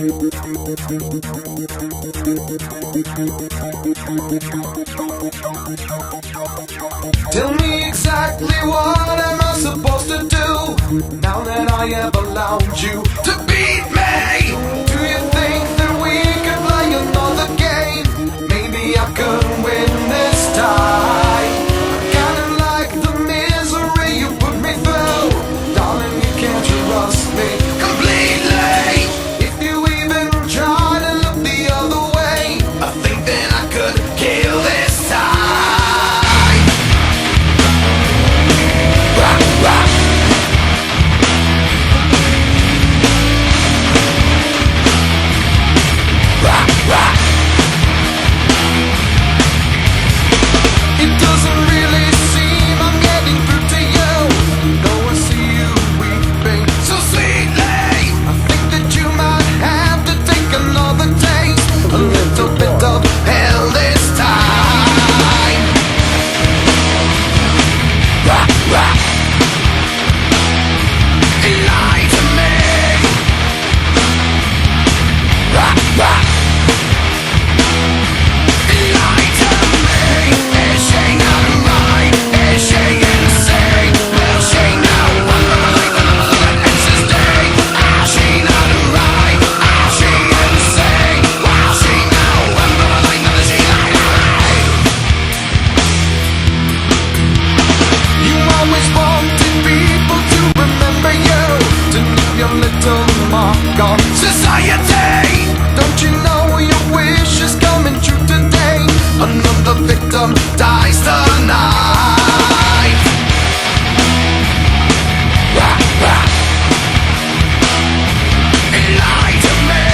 Tell me exactly what am I supposed to do now that I have allowed you to beat me? Do you think that we could play another game? Maybe I could win this time. I kinda like the misery you put me through. Darling, you can't trust me completely. If you even try to look the other way, I think that I could kill this time. It doesn't really seem I'm getting through to you, though I see you weeping so sweetly. I think that you might have to take another taste, a little bit of hell this time. Lie to me. Lie to me. Is she not right? Is she insane? Will she know when the light ends this day? Is she not right? Is she insane? Will she know when the light ends this day? You always wanted people to remember you, to leave your little mark on society. Don't you know your wish is coming true today? Another victim dies tonight. Lie to me.